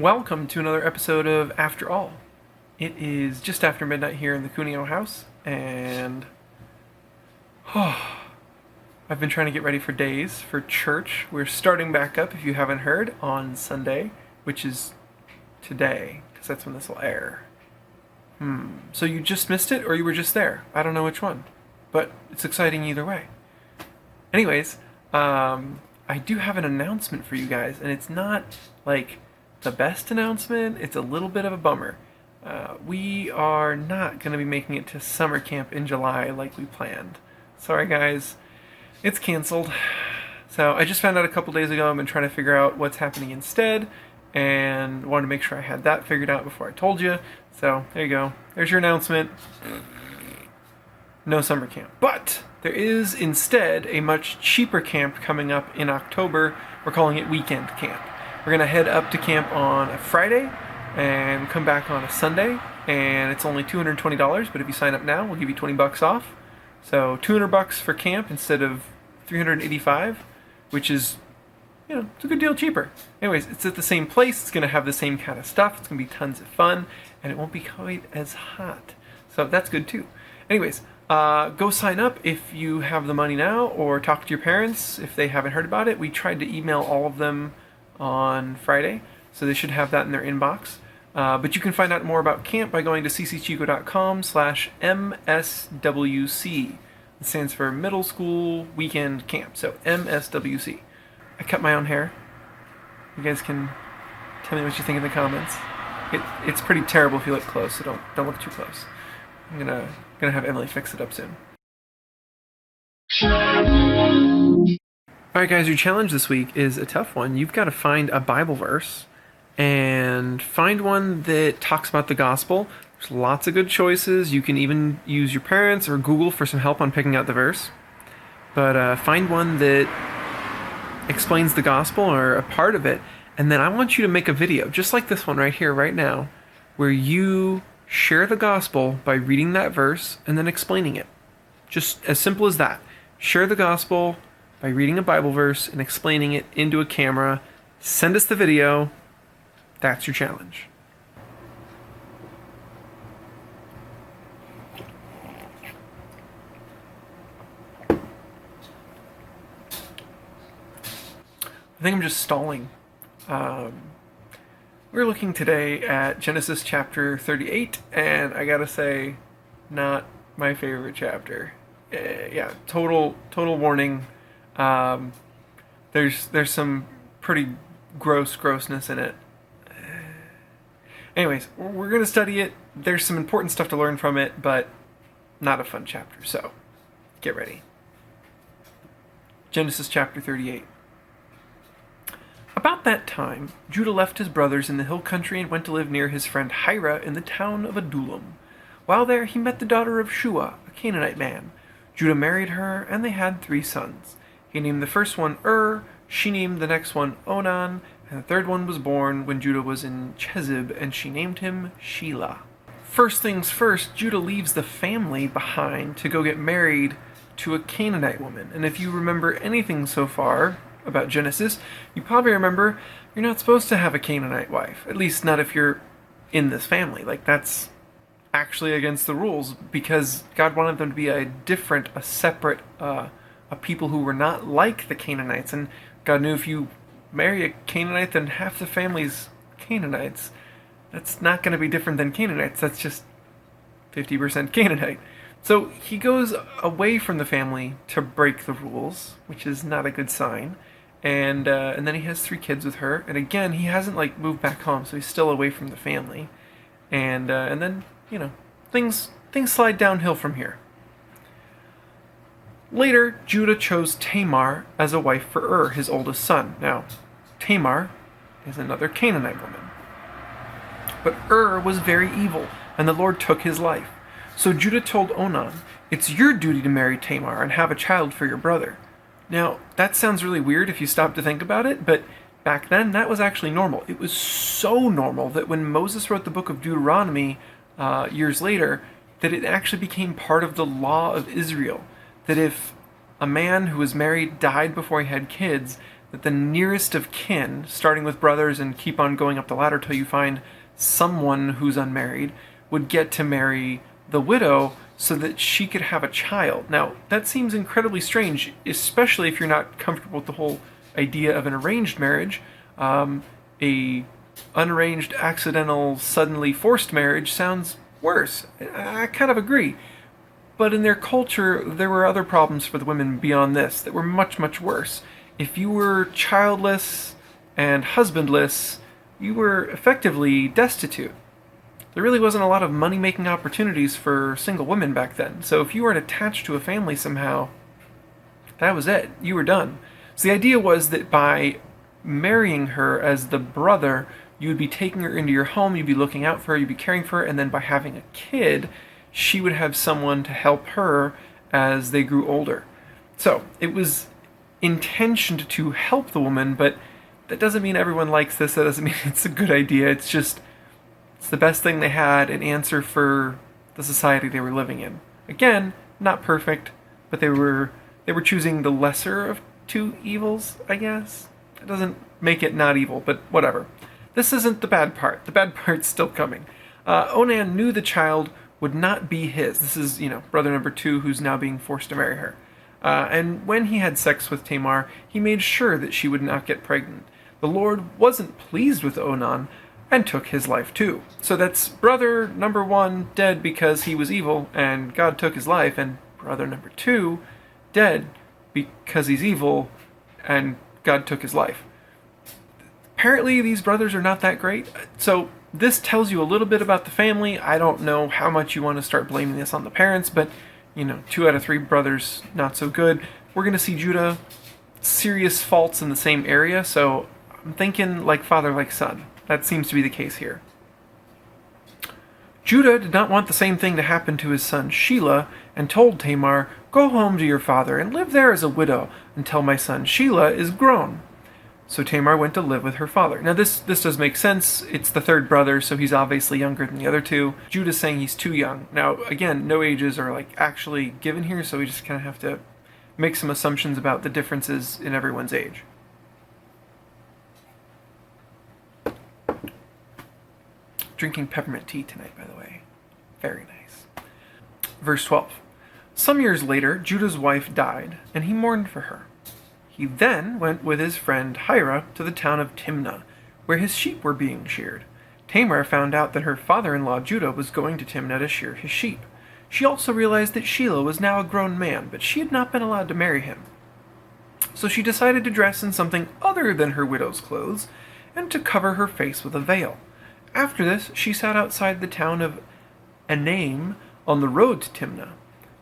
Welcome to another episode of After All. It is just after midnight here in the Cuneo house, and I've been trying to get ready for days for church. We're starting back up, if you haven't heard, on Sunday, which is today, because that's when this will air. So you just missed it, or you were just there? I don't know which one, but it's exciting either way. Anyways, I do have an announcement for you guys, and it's not like the best announcement. It's a little bit of a bummer. We are not going to be making it to summer camp in July like we planned. Sorry guys, it's canceled. So I just found out a couple days ago. I've been trying to figure out what's happening instead, and wanted to make sure I had that figured out before I told you. So there you go. There's your announcement. No summer camp. But there is instead a much cheaper camp coming up in October. We're calling it weekend camp. We're going to head up to camp on a Friday and come back on a Sunday, and it's only $220, but if you sign up now, we'll give you $20 off. So $200 for camp instead of $385, which is, it's a good deal cheaper. Anyways, it's at the same place. It's going to have the same kind of stuff. It's going to be tons of fun, and it won't be quite as hot. So that's good too. Anyways, go sign up if you have the money now, or talk to your parents if they haven't heard about it. We tried to email all of them on Friday, so they should have that in their inbox. But you can find out more about camp by going to ccchico.com/MSWC. It stands for Middle School Weekend Camp, so MSWC. I cut my own hair. You guys can tell me what you think in the comments. It's pretty terrible if you look close, so don't look too close. I'm gonna have Emily fix it up soon. Alright guys, your challenge this week is a tough one. You've got to find a Bible verse and find one that talks about the gospel. There's lots of good choices. You can even use your parents or Google for some help on picking out the verse. But find one that explains the gospel or a part of it, and then I want you to make a video, just like this one right here, right now, where you share the gospel by reading that verse and then explaining it. Just as simple as that. Share the gospel by reading a Bible verse and explaining it into a camera. Send us the video. That's your challenge. I think I'm just stalling. We're looking today at Genesis chapter 38, and I gotta say, not my favorite chapter. Total warning. There's some pretty grossness in it. Anyways, we're going to study it. There's some important stuff to learn from it, but not a fun chapter, so get ready. Genesis chapter 38. About that time, Judah left his brothers in the hill country and went to live near his friend Hira in the town of Adullam. While there, he met the daughter of Shua, a Canaanite man. Judah married her, and they had 3 sons. He named the first one she named the next one Onan, and the third one was born when Judah was in Chezib, and she named him Shelah. First things first, Judah leaves the family behind to go get married to a Canaanite woman. And if you remember anything so far about Genesis, you probably remember you're not supposed to have a Canaanite wife. At least not if you're in this family. Like, that's actually against the rules, because God wanted them to be a separate a people who were not like the Canaanites. And God knew if you marry a Canaanite, then half the family's Canaanites. That's not going to be different than Canaanites. That's just 50% Canaanite. So he goes away from the family to break the rules, which is not a good sign. And then he has 3 kids with her. And again, he hasn't moved back home, so he's still away from the family. And then things slide downhill from here. Later, Judah chose Tamar as a wife for his oldest son. Now, Tamar is another Canaanite woman. But was very evil, and the Lord took his life. So Judah told Onan, "It's your duty to marry Tamar and have a child for your brother." Now, that sounds really weird if you stop to think about it, but back then, that was actually normal. It was so normal that when Moses wrote the book of Deuteronomy years later, that it actually became part of the law of Israel. That if a man who was married died before he had kids, that the nearest of kin, starting with brothers and keep on going up the ladder till you find someone who's unmarried, would get to marry the widow so that she could have a child. Now, that seems incredibly strange, especially if you're not comfortable with the whole idea of an arranged marriage. A unarranged, accidental, suddenly forced marriage sounds worse. I kind of agree. But in their culture, there were other problems for the women beyond this that were much, much worse. If you were childless and husbandless, you were effectively destitute. There really wasn't a lot of money-making opportunities for single women back then. So if you weren't attached to a family somehow, that was it. You were done. So the idea was that by marrying her as the brother, you would be taking her into your home, you'd be looking out for her, you'd be caring for her, and then by having a kid, she would have someone to help her as they grew older. So it was intentioned to help the woman, but that doesn't mean everyone likes this. That doesn't mean it's a good idea. It's the best thing they had, an answer for the society they were living in. Again, not perfect, but they were choosing the lesser of two evils, I guess. It doesn't make it not evil, but whatever. This isn't the bad part. The bad part's still coming. Onan knew the child would not be his. This is, brother number 2 who's now being forced to marry her. And when he had sex with Tamar, he made sure that she would not get pregnant. The Lord wasn't pleased with Onan and took his life too. So that's brother number 1 dead because he was evil and God took his life, and brother number 2 dead because he's evil and God took his life. Apparently these brothers are not that great. So this tells you a little bit about the family. I don't know how much you want to start blaming this on the parents, but 2 out of 3 brothers, not so good. We're going to see Judah, serious faults in the same area, so I'm thinking like father, like son. That seems to be the case here. Judah did not want the same thing to happen to his son Shelah, and told Tamar, "Go home to your father and live there as a widow until my son Shelah is grown." So Tamar went to live with her father. Now this does make sense. It's the 3rd brother, so he's obviously younger than the other 2. Judah's saying he's too young. Now, again, no ages are actually given here, so we just kind of have to make some assumptions about the differences in everyone's age. Drinking peppermint tea tonight, by the way. Very nice. Verse 12. Some years later, Judah's wife died, and he mourned for her. He then went with his friend Hira to the town of Timnah, where his sheep were being sheared. Tamar found out that her father-in-law Judah was going to Timnah to shear his sheep. She also realized that Shelah was now a grown man, but she had not been allowed to marry him. So she decided to dress in something other than her widow's clothes, and to cover her face with a veil. After this, she sat outside the town of Enaim on the road to Timnah.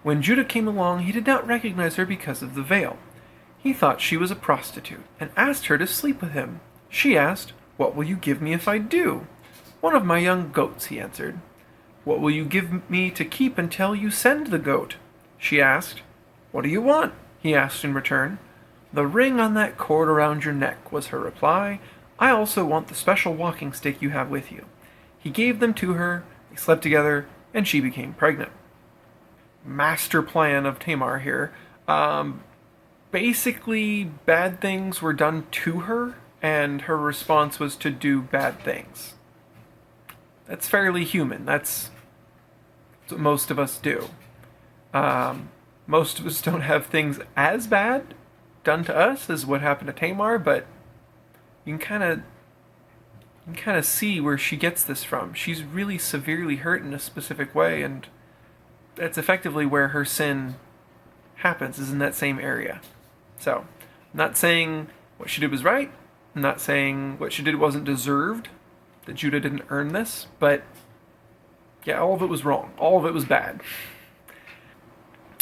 When Judah came along, he did not recognize her because of the veil. He thought she was a prostitute, and asked her to sleep with him. She asked, "What will you give me if I do?" "One of my young goats," he answered. "What will you give me to keep until you send the goat?" She asked. "What do you want?" he asked in return. "The ring on that cord around your neck," was her reply. "I also want the special walking stick you have with you." He gave them to her, they slept together, and she became pregnant. Master plan of Tamar here. Basically, bad things were done to her, and her response was to do bad things. That's fairly human. That's what most of us do. Most of us don't have things as bad done to us as what happened to Tamar, but you can kind of see where she gets this from. She's really severely hurt in a specific way, and that's effectively where her sin happens, is in that same area. So, I'm not saying what she did was right. I'm not saying what she did wasn't deserved, that Judah didn't earn this, but yeah, all of it was wrong. All of it was bad.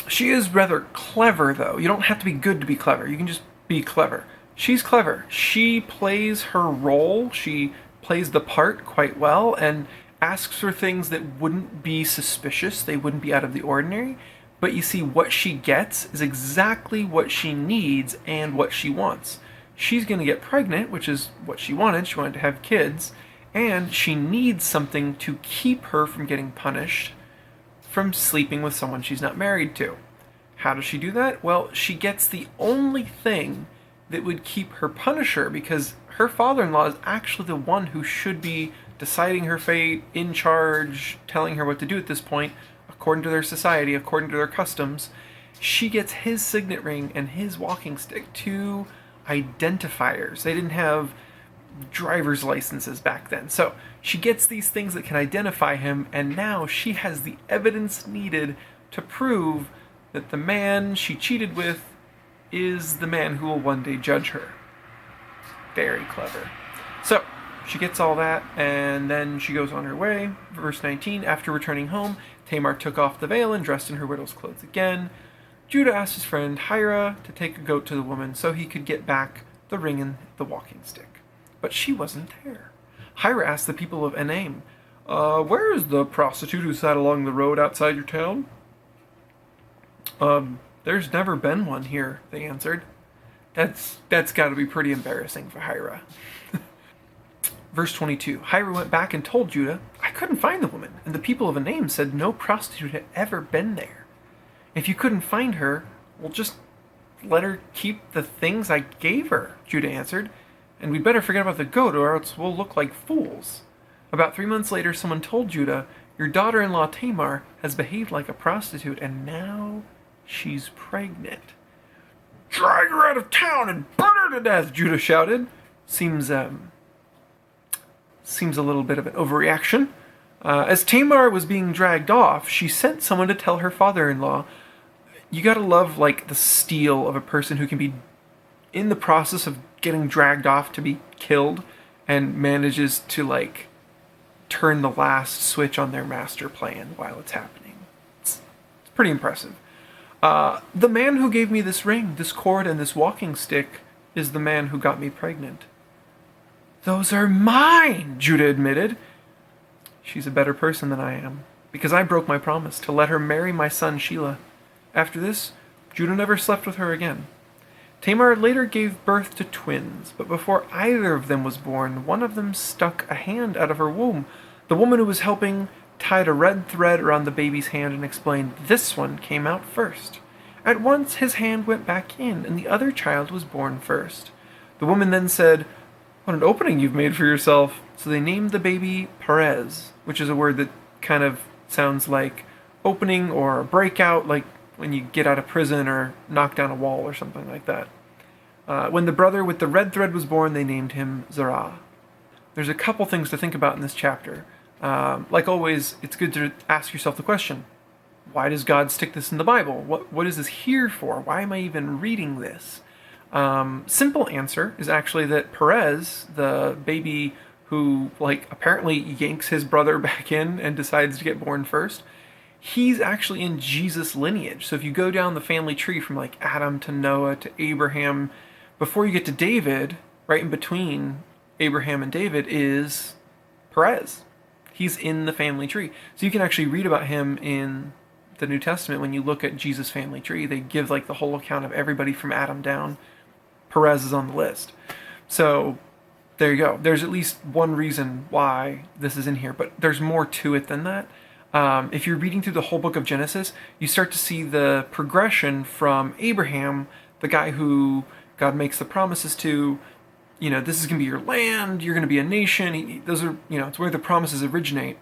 She is rather clever, though. You don't have to be good to be clever. You can just be clever. She's clever. She plays her role. She plays the part quite well and asks for things that wouldn't be suspicious. They wouldn't be out of the ordinary. But you see, what she gets is exactly what she needs and what she wants. She's going to get pregnant, which is what she wanted. She wanted to have kids. And she needs something to keep her from getting punished from sleeping with someone she's not married to. How does she do that? Well, she gets the only thing that would keep her punisher, because her father-in-law is actually the one who should be deciding her fate, in charge, telling her what to do at this point, according to their society, according to their customs. She gets his signet ring and his walking stick, two identifiers. They didn't have driver's licenses back then. So she gets these things that can identify him, and now she has the evidence needed to prove that the man she cheated with is the man who will one day judge her. Very clever. So she gets all that, and then she goes on her way. Verse 19, after returning home, Tamar took off the veil and dressed in her widow's clothes again. Judah asked his friend Hira to take a goat to the woman so he could get back the ring and the walking stick. But she wasn't there. Hira asked the people of Enaim, where is the prostitute who sat along the road outside your town? There's never been one here, they answered. That's got to be pretty embarrassing for Hira. Verse 22, Hira went back and told Judah, I couldn't find the woman, and the people of Enaim said no prostitute had ever been there. If you couldn't find her, well, just let her keep the things I gave her, Judah answered, and we'd better forget about the goat or else we'll look like fools. About 3 months later, someone told Judah, your daughter-in-law Tamar has behaved like a prostitute, and now she's pregnant. Drag her out of town and burn her to death, Judah shouted. Seems a little bit of an overreaction. As Tamar was being dragged off, she sent someone to tell her father-in-law, you gotta love, like, the steel of a person who can be in the process of getting dragged off to be killed and manages to, like, turn the last switch on their master plan while it's happening. It's pretty impressive. The man who gave me this ring, this cord, and this walking stick is the man who got me pregnant. Those are mine, Judah admitted. She's a better person than I am, because I broke my promise to let her marry my son Shelah. After this, Judah never slept with her again. Tamar later gave birth to twins, but before either of them was born, one of them stuck a hand out of her womb. The woman who was helping tied a red thread around the baby's hand and explained, this one came out first. At once his hand went back in, and the other child was born first. The woman then said, what an opening you've made for yourself. So they named the baby Perez, which is a word that kind of sounds like opening or a breakout, like when you get out of prison or knock down a wall or something like that. When the brother with the red thread was born, they named him Zerah. There's a couple things to think about in this chapter. Like always, it's good to ask yourself the question, why does God stick this in the Bible? What is this here for? Why am I even reading this? Simple answer is actually that Perez, the baby who, like, apparently yanks his brother back in and decides to get born first, he's actually in Jesus' lineage. So if you go down the family tree from, like, Adam to Noah to Abraham, before you get to David, right in between Abraham and David is Perez. He's in the family tree. So you can actually read about him in the New Testament. When you look at Jesus' family tree, they give, like, the whole account of everybody from Adam down. Perez is on the list. So there you go. There's at least one reason why this is in here, but there's more to it than that. If you're reading through the whole book of Genesis, you start to see the progression from Abraham, the guy who God makes the promises to, this is going to be your land, you're going to be a nation. Those are, it's where the promises originate.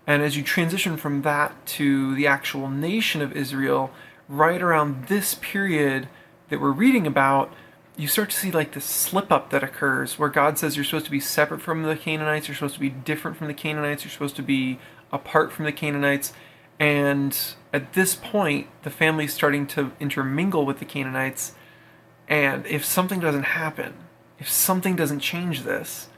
And as you transition from that to the actual nation of Israel, right around this period that we're reading about, you start to see, like, this slip up that occurs where God says you're supposed to be separate from the Canaanites, you're supposed to be different from the Canaanites, you're supposed to be apart from the Canaanites. And at this point, the family's starting to intermingle with the Canaanites. And if something doesn't happen, if something doesn't change this,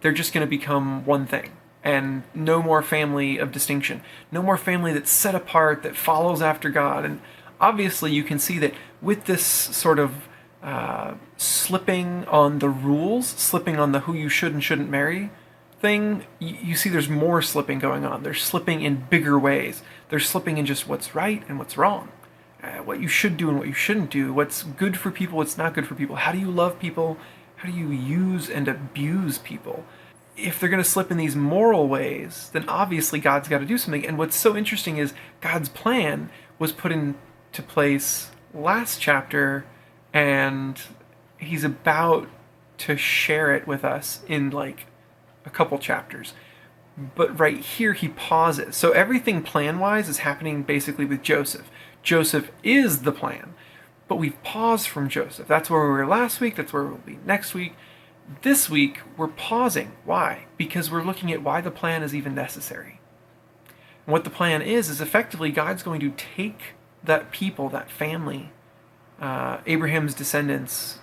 they're just going to become one thing. And no more family of distinction. No more family that's set apart, that follows after God. And obviously you can see that with this sort of slipping on the rules, slipping on the who you should and shouldn't marry thing, you see there's more slipping going on. They're slipping in bigger ways. They're slipping in just what's right and what's wrong. What you should do and what you shouldn't do. What's good for people, what's not good for people. How do you love people? How do you use and abuse people? If they're going to slip in these moral ways, then obviously God's got to do something. And what's so interesting is God's plan was put into place last chapter, and he's about to share it with us in like a couple chapters. But right here, he pauses. So everything plan wise is happening basically with Joseph. Joseph is the plan, but we've paused from Joseph. That's where we were last week, that's where we'll be next week. This week, we're pausing. Why? Because we're looking at why the plan is even necessary. And what the plan is effectively God's going to take that people, that family, Abraham's descendants,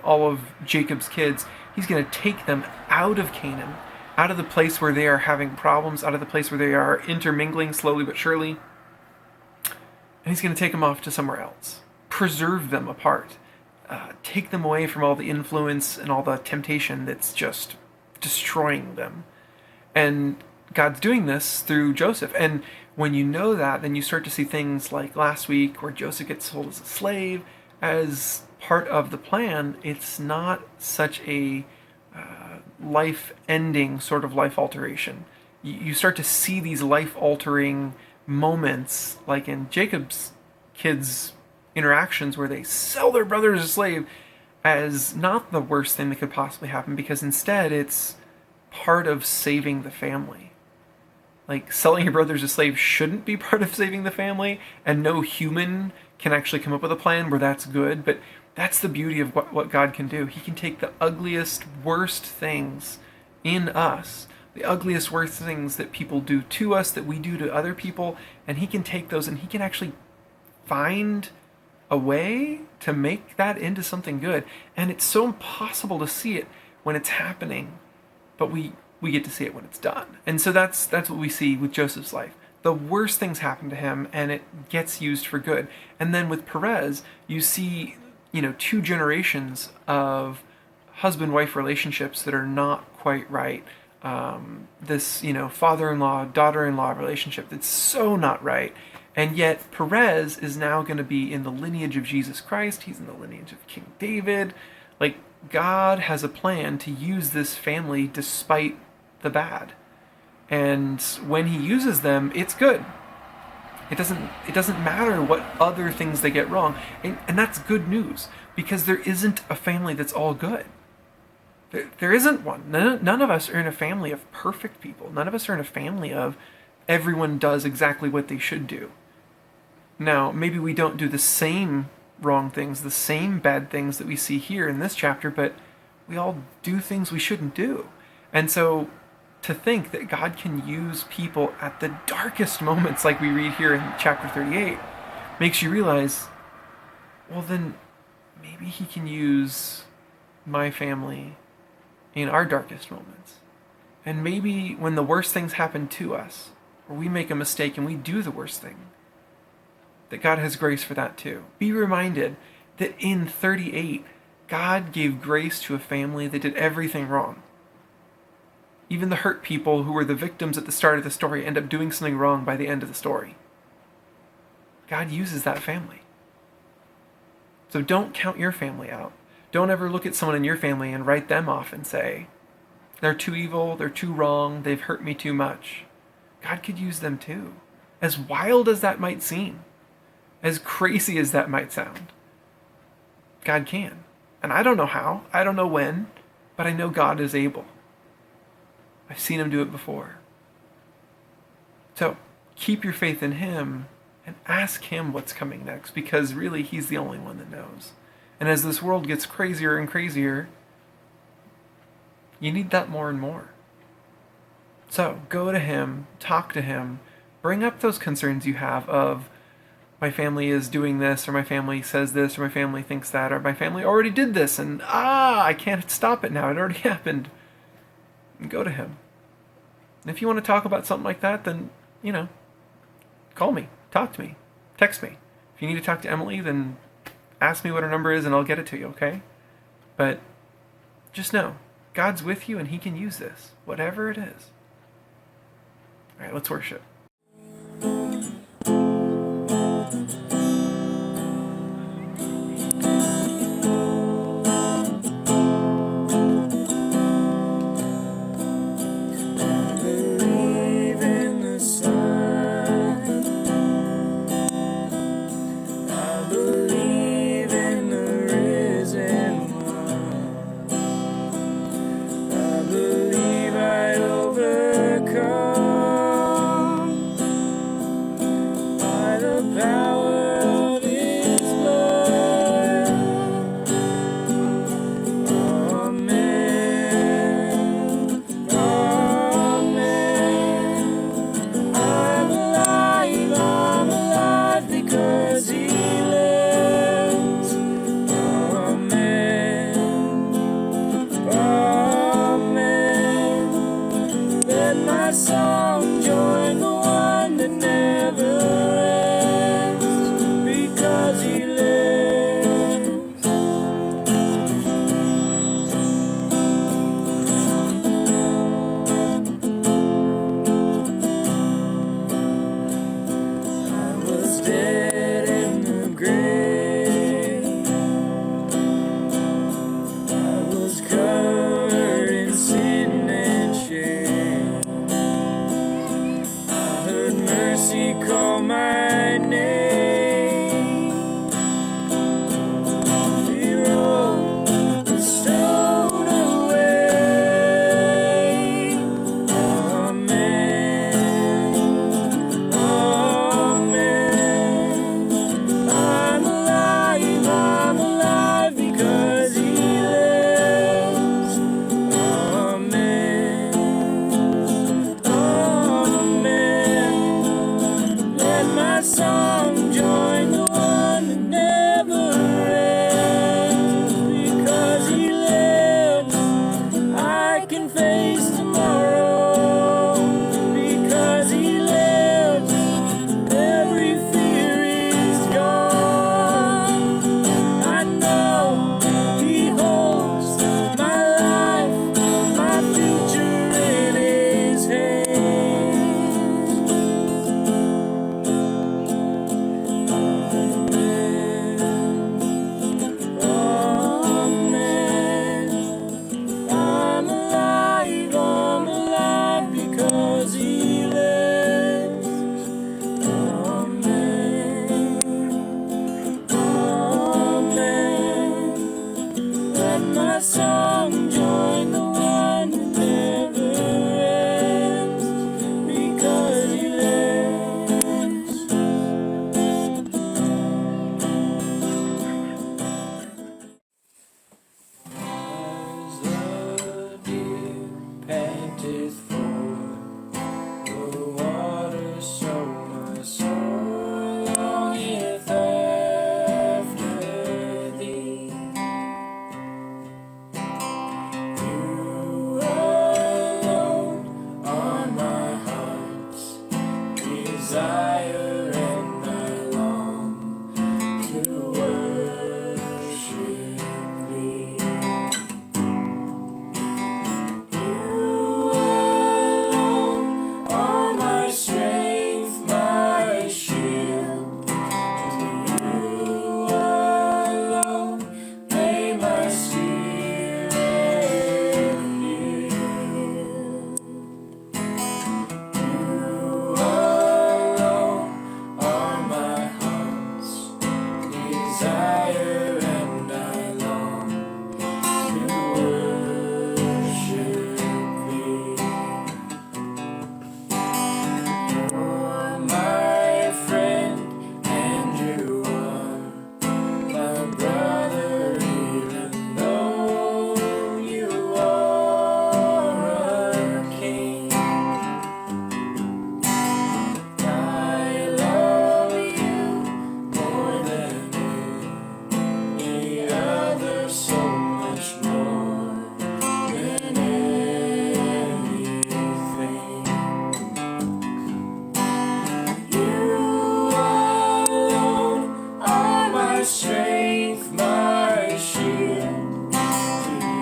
all of Jacob's kids, he's going to take them out of Canaan, out of the place where they are having problems, out of the place where they are intermingling slowly but surely, and he's going to take them off to somewhere else, preserve them apart, take them away from all the influence and all the temptation that's just destroying them. And God's doing this through Joseph. And when you know that, then you start to see things like last week where Joseph gets sold as a slave as part of the plan. It's not such a life-ending sort of life alteration. You start to see these life-altering moments, like in Jacob's kids' interactions where they sell their brother as a slave, as not the worst thing that could possibly happen, because instead it's part of saving the family. Like, selling your brother as a slave shouldn't be part of saving the family, and no human can actually come up with a plan where that's good, but that's the beauty of what God can do. He can take the ugliest, worst things in us, the ugliest, worst things that people do to us, that we do to other people, and he can take those and he can actually find a way to make that into something good. And it's so impossible to see it when it's happening, but we get to see it when it's done. And so that's what we see with Joseph's life. The worst things happen to him, and it gets used for good. And then with Perez, you see, 2 generations of husband-wife relationships that are not quite right. This, father-in-law, daughter-in-law relationship that's so not right. And yet Perez is now going to be in the lineage of Jesus Christ. He's in the lineage of King David. Like, God has a plan to use this family despite the bad. And when he uses them, it's good. It doesn't matter what other things they get wrong. And that's good news, because there isn't a family that's all good. There isn't one. None of us are in a family of perfect people. None of us are in a family of everyone does exactly what they should do. Now, maybe we don't do the same wrong things, the same bad things that we see here in this chapter, but we all do things we shouldn't do. And so to think that God can use people at the darkest moments, like we read here in chapter 38, makes you realize, well, then maybe he can use my family in our darkest moments. And maybe when the worst things happen to us, or we make a mistake and we do the worst thing, that God has grace for that too. Be reminded that in 38, God gave grace to a family that did everything wrong. Even the hurt people who were the victims at the start of the story end up doing something wrong by the end of the story. God uses that family. So don't count your family out. Don't ever look at someone in your family and write them off and say, they're too evil, they're too wrong, they've hurt me too much. God could use them too. As wild as that might seem, as crazy as that might sound, God can. And I don't know how, I don't know when, but I know God is able. I've seen him do it before. So keep your faith in him and ask him what's coming next, because really he's the only one that knows. And as this world gets crazier and crazier, you need that more and more. So go to him, talk to him, bring up those concerns you have of, my family is doing this, or my family says this, or my family thinks that, or my family already did this, and I can't stop it now, it already happened. And go to him. And if you want to talk about something like that, then, call me, talk to me, text me. If you need to talk to Emily, then ask me what her number is and I'll get it to you, okay? But just know, God's with you and he can use this, whatever it is. All right, let's worship. my song join the one who never ends, because he lives. As the deer panteth for the water, so my soul longeth after thee. You alone are my heart's desire, and I long to worship thee. You alone are my strength, my shield. To you alone may my spirit yield. You alone are my heart's desire, and I long to worship thee. You're my friend, and you are my brother, even though you are a king. I love you more than any other, so much more than anything. You alone are my strength, my shield. To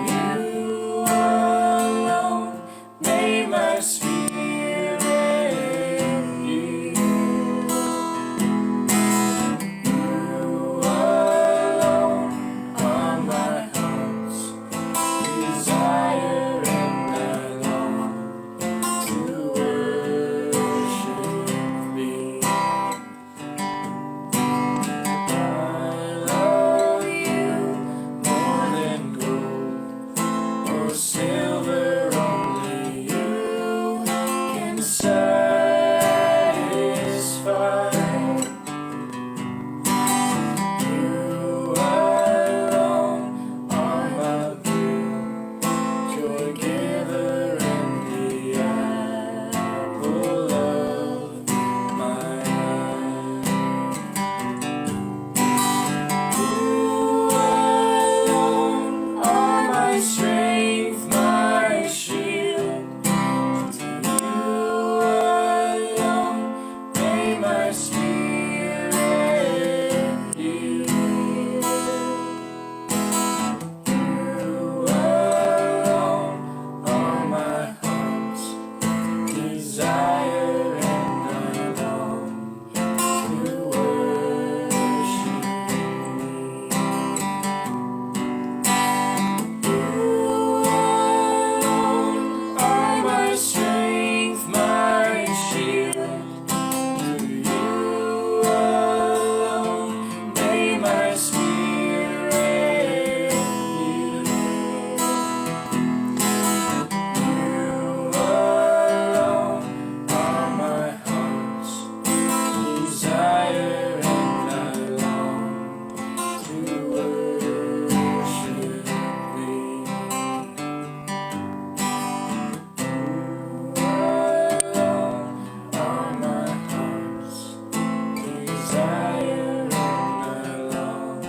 you alone may my spirit yield. You alone are my heart's desire, and I long to worship thee. I love you more than gold or silver, only you can satisfy. You alone are my joy giver, and the apple of my eye. You alone are my strength, my shield. To you alone may my spirit yield. You alone are my heart's desire, and I long to worship thee. You alone are my strength, my shield. To you alone may my spirit yield. You alone are my heart's desire, and I long to worship thee. You alone are my heart's desire, and I long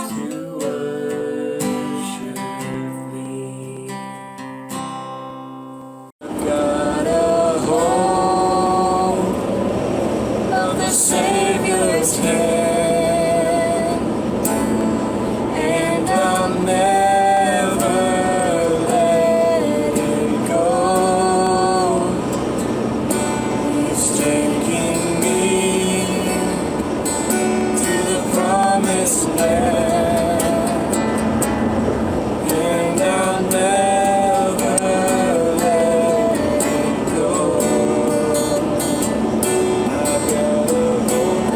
to worship thee. Got a hold of the Savior's hand, and I'll never let it go. He's taking me to the promised land, and I'll never let it go.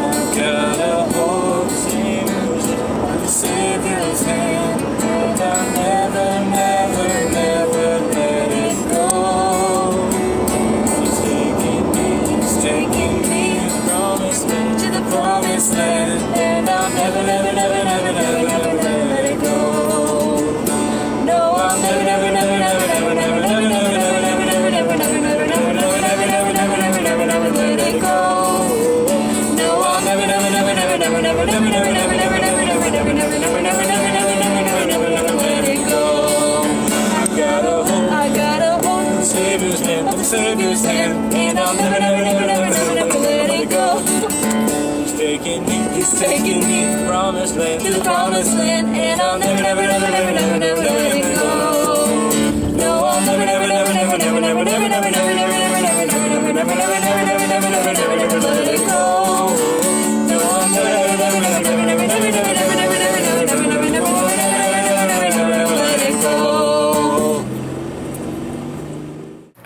I've got a hope, Savior's hand, and I'll never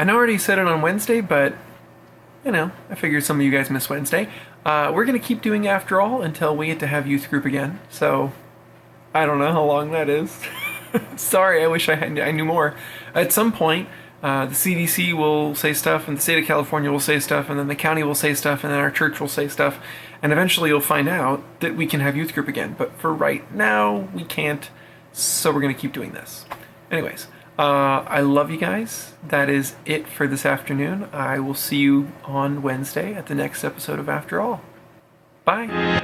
I know I already said it on Wednesday, but, I figured some of you guys miss Wednesday. We're going to keep doing After All until we get to have youth group again. So, I don't know how long that is. Sorry, I wish I knew more. At some point, the CDC will say stuff, and the state of California will say stuff, and then the county will say stuff, and then our church will say stuff, and eventually you'll find out that we can have youth group again. But for right now, we can't, so we're going to keep doing this. Anyways, I love you guys. That is it for this afternoon. I will see you on Wednesday at the next episode of After All. Bye.